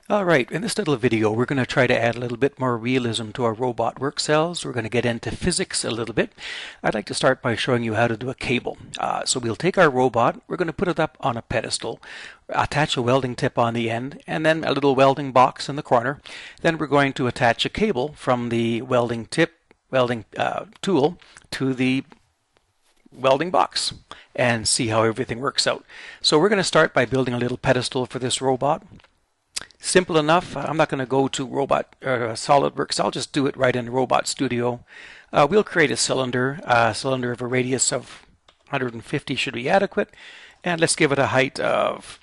Alright, in this little video we're going to try to add a little bit more realism to our robot work cells. We're going to get into physics a little bit. I'd like to start by showing you how to do a cable. So we'll take our robot, we're going to put it up on a pedestal, attach a welding tip on the end, and then a little welding box in the corner. Then we're going to attach a cable from the welding tool to the welding box and see how everything works out. So we're going to start by building a little pedestal for this robot. Simple enough. I'm not going to go to SolidWorks. I'll just do it right in Robot Studio. We'll create a cylinder. A cylinder of a radius of 150 should be adequate. And let's give it a height of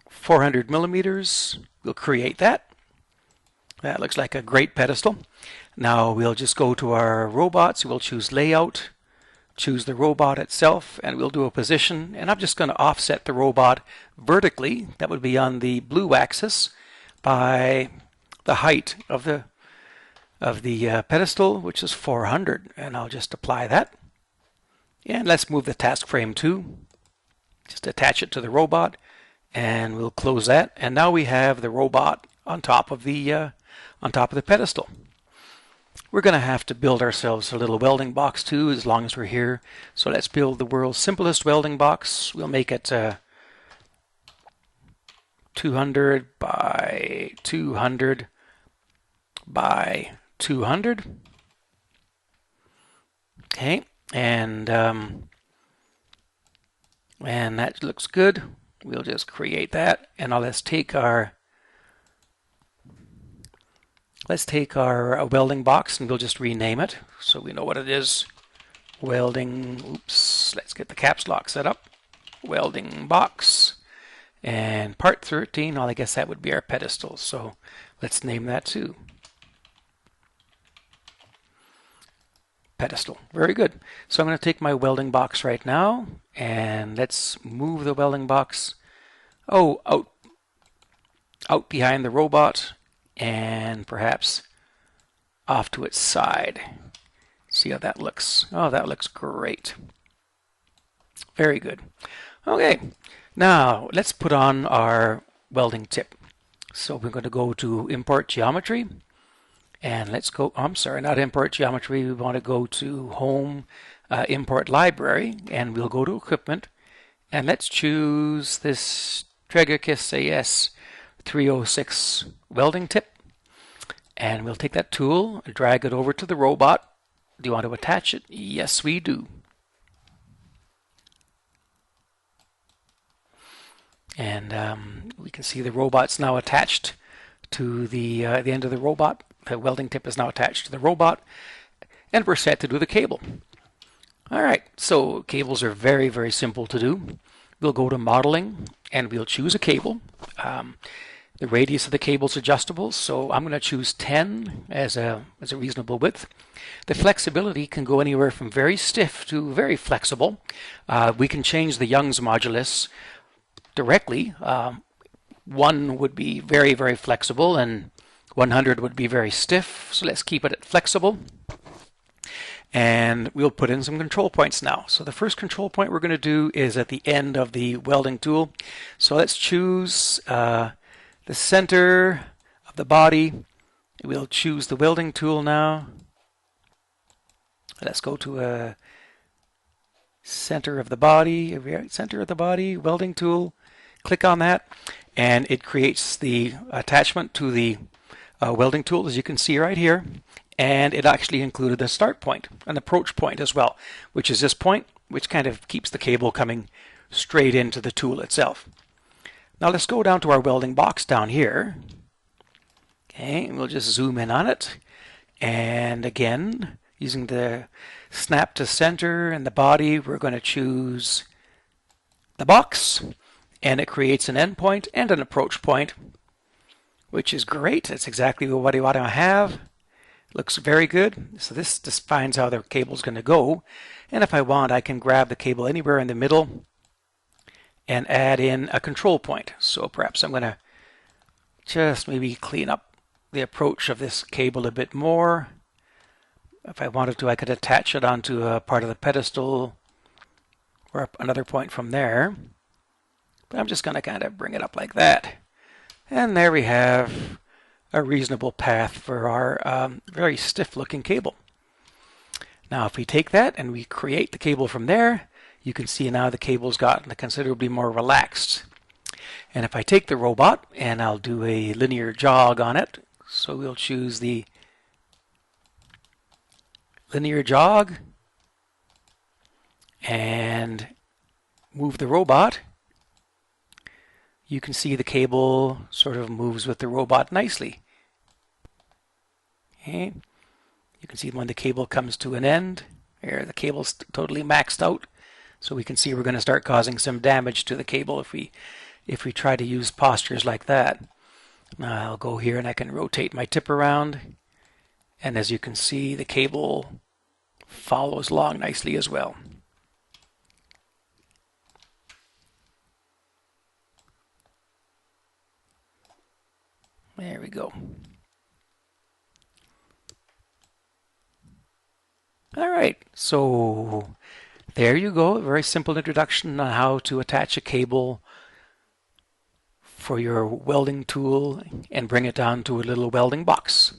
400 millimeters. We'll create that. That looks like a great pedestal. Now we'll just go to our robots. We'll choose Layout, choose the robot itself, and we'll do a position. And I'm just going to offset the robot vertically. That would be on the blue axis by the height of the pedestal, which is 400. And I'll just apply that. And let's move the task frame too. Just attach it to the robot, and we'll close that. And now we have the robot on top of the pedestal. We're going to have to build ourselves a little welding box too, as long as we're here. So let's build the world's simplest welding box. We'll make it 200 by 200 by 200. Okay, and that looks good. We'll just create that, and now let's take our welding box and we'll just rename it so we know what it is. Welding, oops, let's get the caps lock set up. Welding box. And part 13, well, I guess that would be our pedestal. So let's name that too. Pedestal. Very good. So I'm going to take my welding box right now and let's move the welding box out behind the robot, and perhaps off to its side. See how that looks. Oh, that looks great. Very good. Okay, now let's put on our welding tip. So we're going to go to Import Geometry, and let's go, I'm sorry, not Import Geometry. We want to go to Home, Import Library, and we'll go to Equipment, and let's choose this Tregakis AS 306 welding tip, and we'll take that tool and drag it over to the robot. Do you want to attach it? Yes, we do. And we can see the robot's now attached to the end of the robot. The welding tip is now attached to the robot, and we're set to do the cable. All right, so cables are very, very simple to do. We'll go to Modeling, and we'll choose a cable. The radius of the cable is adjustable, so I'm going to choose 10 as a reasonable width. The flexibility can go anywhere from very stiff to very flexible. We can change the Young's modulus directly. 1 would be very, very flexible, and 100 would be very stiff. So let's keep it at flexible. And we'll put in some control points now. So the first control point we're going to do is at the end of the welding tool. So let's choose the center of the body. We'll choose the welding tool now. Let's go to a center of the body, welding tool. Click on that, and it creates the attachment to the welding tool, as you can see right here. And it actually included a start point, an approach point as well, which is this point, which kind of keeps the cable coming straight into the tool itself. Now let's go down to our welding box down here. Okay, and we'll just zoom in on it. And again, using the snap to center and the body, we're going to choose the box. And it creates an endpoint and an approach point, which is great. That's exactly what I want to have. Looks very good. So this defines how the cable's going to go. And if I want, I can grab the cable anywhere in the middle and add in a control point. So perhaps I'm going to just maybe clean up the approach of this cable a bit more. If I wanted to, I could attach it onto a part of the pedestal or another point from there. But I'm just going to kind of bring it up like that. And there we have a reasonable path for our very stiff looking cable. Now if we take that and we create the cable from there, you can see now the cable's gotten considerably more relaxed. And if I take the robot and I'll do a linear jog on it, so we'll choose the linear jog and move the robot, you can see the cable sort of moves with the robot nicely. Okay. You can see when the cable comes to an end, there the cable's totally maxed out. So we can see we're going to start causing some damage to the cable if we try to use postures like that. Now I'll go here and I can rotate my tip around, and as you can see the cable follows along nicely as well. There we go. All right, so there you go. A very simple introduction on how to attach a cable for your welding tool and bring it down to a little welding box.